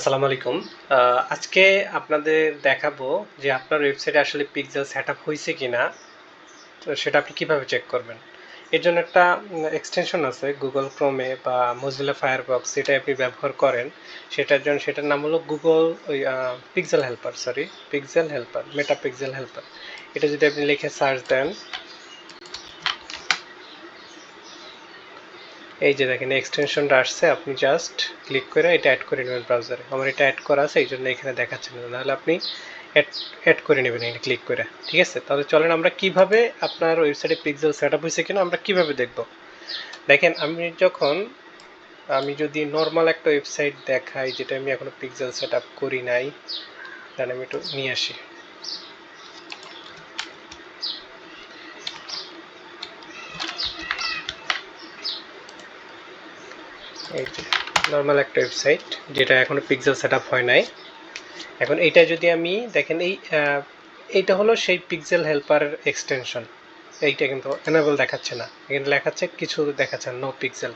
আসসালামু আলাইকুম। আজকে আপনাদের দেখাবো যে আপনার ওয়েবসাইটে আসলে পিক্সেল সেটআপ হইছে কিনা। তো সেটা আপনি কিভাবে চেক করবেন। এর জন্য একটা এক্সটেনশন আছে Google Chrome এ বা Mozilla Firefox, যেটা আপনি ব্যবহার করেন। সেটার নাম হলো Google পিক্সেল হেল্পার, মেটা পিক্সেল হেল্পার। এটা যদি আপনি লিখে সার্চ দেন, এই যে দেখেন এক্সটেনশনটা আসছে, আপনি জাস্ট ক্লিক করে এটা অ্যাড করে নেবেন ব্রাউজারে। আমার এটা অ্যাড করা আছে, এই জন্য এখানে দেখাচ্ছে না, নাহলে আপনি অ্যাড করে নেবেন এখানে ক্লিক করে। ঠিক আছে, তাহলে চলেন আমরা কিভাবে আপনার ওয়েবসাইটে পিক্সেল সেট আপ হয়েছে কিনা আমরা কিভাবে দেখব। দেখেন, আমি যদি নর্মাল একটা ওয়েবসাইট দেখাই, যেটা আমি এখনো পিক্সেল সেট আপ করি নাই, তাহলে আমি একটু নিয়ে আসি। এই যে নর্মাল একটা ওয়েবসাইট, যেটা এখনো পিক্সেল সেট আপ হয় নাই। এখন এইটা যদি আমি দেখেন, এইটা হলো সেই পিক্সেল হেল্পারের এক্সটেনশন। এইটা কিন্তু এনেবল দেখাচ্ছে না, এখানে লেখাচ্ছে কিছু দেখাচ্ছে নো পিক্সেল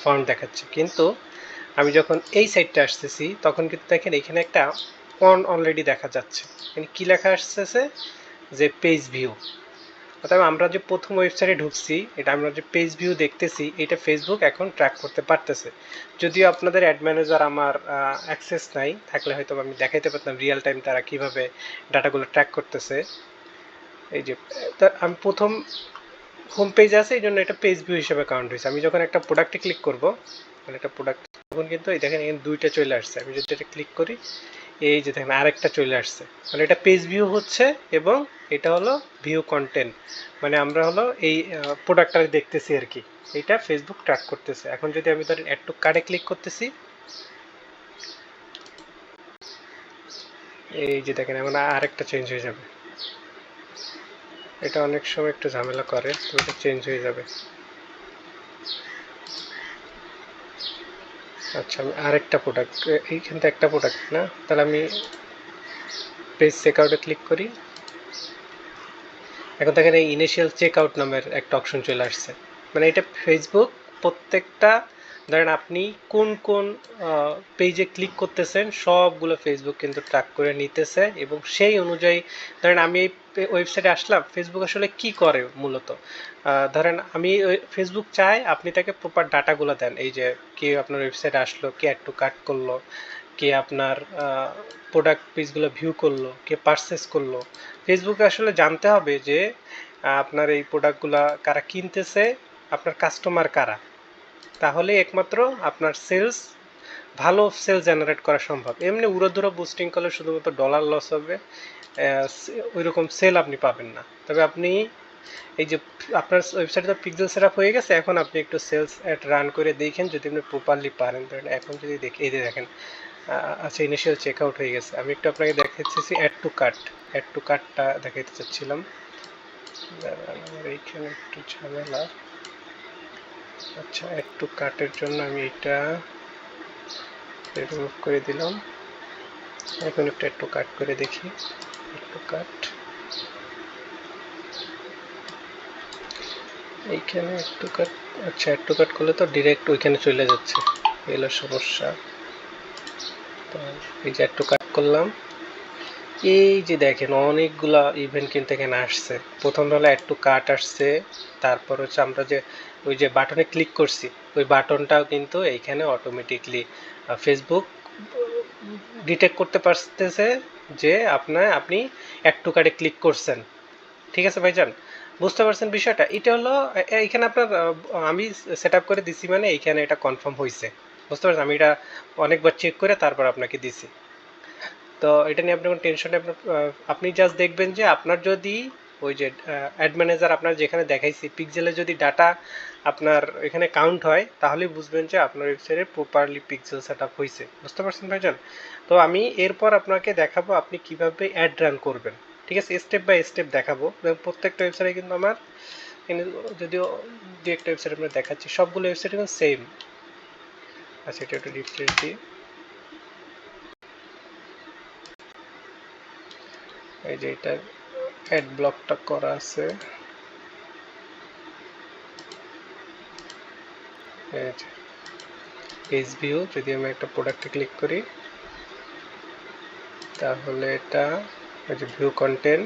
ফন্ট দেখাচ্ছে। কিন্তু আমি যখন এই সাইটটা আসতেছি, তখন কিন্তু দেখেন এখানে একটা অলরেডি দেখা যাচ্ছে। এখানে কি লেখা আসতেছে যে পেজ ভিউ। অর্থাৎ আমরা যে প্রথম ওয়েবসাইটে ঢুকছি, এটা আমরা যে পেজ ভিউ দেখতেছি, এটা ফেসবুক এখন ট্র্যাক করতে পারতেছে। যদিও আপনাদের অ্যাড ম্যানেজার আমার অ্যাক্সেস নাই, থাকলে হয়তো আমি দেখাইতে পারতাম রিয়েল টাইম তারা কিভাবে ডাটাগুলো ট্র্যাক করতেছে। এই যে আমি প্রথম হোম পেজ আছে, এই জন্য এটা পেজ ভিউ হিসেবে কাউন্ট হয়েছে। আমি যখন একটা প্রোডাক্টে ক্লিক করবো, মানে একটা প্রোডাক্ট, তখন কিন্তু এই দেখেন এখানে দুইটা চলে আসছে। আমি যদি এটা ক্লিক করি, এই যে দেখেন আরেকটা চলে আসছে। মানে এটা পেজ ভিউ হচ্ছে, এবং এটা হলো ভিউ কন্টেন্ট, মানে আমরা হলো এই প্রোডাক্টটা দেখতেছি আর কি। এটা ফেসবুক ট্র্যাক করতেছে। এখন যদি আমি ধরেন অ্যাড টু কার্টে ক্লিক করতেছি, এই যে দেখেন এখন আরেকটা চেঞ্জ হয়ে যাবে। এটা অনেক সময় একটু ঝামেলা করে, তো এটা চেঞ্জ হয়ে যাবে। আচ্ছা, আমি আরেকটা প্রোডাক্ট, এইখান থেকে একটা প্রোডাক্ট না, তাহলে আমি পেজ চেক আউটে ক্লিক করি। এখন দেখেন এই ইনিশিয়াল চেক আউট নামের একটা অপশন চলে আসছে। মানে এটা ফেসবুক প্রত্যেকটা, ধরেন আপনি কোন কোন পেজে ক্লিক করতেছেন সবগুলো ফেসবুক কিন্তু ট্র্যাক করে নিতেছে, এবং সেই অনুযায়ী ধরেন আমি এই ওয়েবসাইটে আসলাম, ফেসবুক আসলে কি করে মূলত, ধরেন আমি ফেসবুক চাই আপনি তাকে প্রপার ডাটাগুলো দেন। এই যে কে আপনার ওয়েবসাইটে আসলো, কে অ্যাড টু কার্ট করলো, কে আপনার প্রোডাক্ট পেজগুলো ভিউ করলো, কে পারচেস করলো। ফেসবুকে আসলে জানতে হবে যে আপনার এই প্রোডাক্টগুলো কারা কিনতেছে, আপনার কাস্টমার কারা। তাহলে একমাত্র আপনার ভালো সেল জেনারেট করা সম্ভব। এমনি উড়োধুরো বুস্টিং করলে শুধুমাত্র ডলার লস হবে, ওই রকম সেল আপনি পাবেন না। তবে আপনি এই যে আপনার ওয়েবসাইটে তো পিক্সেল সেট আপ হয়ে গেছে, এখন আপনি একটু সেলস অ্যাড রান করে দেখেন, যদি আপনি প্রপারলি পারেন। ধরেন এখন যদি দেখি, এই যে দেখেন আচ্ছা ইনিশিয়াল চেক আউট হয়ে গেছে। আমি একটু আপনাকে দেখাচ্ছি অ্যাড টু কার্টটা দেখাইতে চাচ্ছিলাম। আমার এইখানে একটু ঝামেলা। আচ্ছা, অ্যাড টু কার্টের জন্য আমি এটা রিমুভ করে দিলাম। এখন একটু অ্যাড টু কার্ট করে দেখি। অ্যাড টু কার্ট, এইখানে অ্যাড টু কার্ট। আচ্ছা, অ্যাড টু কার্ট করলে তো ডিরেক্ট ওইখানে চলে যাচ্ছে, এলো সমস্যা। তো এই যে অ্যাড টু কার্ট করলাম, এই যে দেখেন অনেকগুলা ইভেন্ট কিন্তু এখানে আসছে। প্রথম হলো অ্যাড টু কার্ট আসছে, তারপর হচ্ছে আমরা যে ওই যে বাটনে ক্লিক করছি, ওই বাটনটাও কিন্তু এইখানে অটোমেটিকলি ফেসবুক ডিটেক্ট করতে পারতেছে যে আপনি অ্যাড টু কার্টে ক্লিক করছেন। ঠিক আছে ভাইজান, বুঝতে পারছেন বিষয়টা। এটা হলো এইখানে আপনার আমি সেট আপ করে দিছি, মানে এইখানে এটা কনফার্ম হয়েছে। বুঝতে পারছেন, আমি এটা অনেকবার চেক করে তারপর আপনাকে দিছি। তো এটা নিয়ে আপনি কোনো টেনশন নেই। আপনি জাস্ট দেখবেন যে আপনার যদি ওই যে অ্যাড ম্যানেজার আপনার যেখানে দেখাইছি পিক্সেলে যদি ডাটা আপনার এখানে কাউন্ট হয়, তাহলেই বুঝবেন যে আপনার ওয়েবসাইটে প্রপারলি পিক্সেল সেট আপ হয়েছে। বুঝতে পারছেন ভাইজান? তো আমি এরপর আপনাকে দেখাবো আপনি কিভাবে অ্যাড রান করবেন। ঠিক আছে, স্টেপ বাই স্টেপ দেখাবো। প্রত্যেকটা ওয়েবসাইটে কিন্তু আমার যদিও দু একটা ওয়েবসাইট আমরা দেখাচ্ছি, সবগুলো ওয়েবসাইট কিন্তু সেম। আচ্ছা, এটা একটু রিফ্রেশ দিই। এই যে এটা অ্যাড ব্লকটা করা আছে। পেজ ভিউ, যদি আমি একটা প্রোডাক্টে ক্লিক করি, তাহলে এটা ওই যে ভিউ কন্টেন্ট,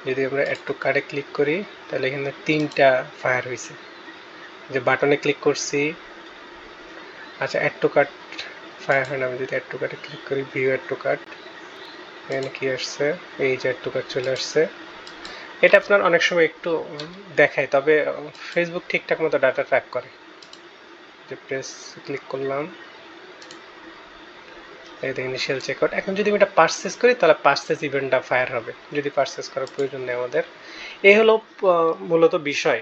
যদি আমরা অ্যাড টু কার্টে ক্লিক করি তাহলে এখানে 3টা ফায়ার হয়েছে, যে বাটনে ক্লিক করছি। আচ্ছা, অ্যাড টু কার্ট ফায়ার হয় না, আমি যদি অ্যাড টু কার্টে ক্লিক করি, ভিউ অ্যাড টু কার্ট, এখানে কি আসছে, এই যে অ্যাড টু কার্ট চলে আসছে। এটা আপনার অনেক সময় একটু দেখায়, তবে ফেসবুক ঠিকঠাক মতো ডাটা ট্র্যাক করে। যে প্রেস ক্লিক করলাম, এই দেখেন ইনিশিয়াল চেকআউট। এখন যদি আমি এটা পারচেস করি তাহলে পারচেস ইভেন্টটা ফায়ার হবে, যদি পারচেস করার প্রয়োজন নেই আমাদের। এই হলো মূলত বিষয়।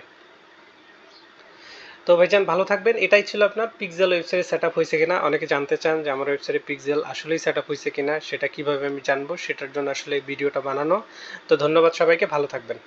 তো ভাইজান ভালো থাকবেন। এটাই ছিল আপনার পিক্সেল ওয়েবসাইটে সেট আপ হয়েছে কিনা। অনেকে জানতে চান যে আমার ওয়েবসাইটে পিক্সেল আসলেই সেট আপ হয়েছে কিনা, সেটা কিভাবে আমি জানবো, সেটার জন্য আসলে ভিডিওটা বানানো। তো ধন্যবাদ সবাইকে, ভালো থাকবেন।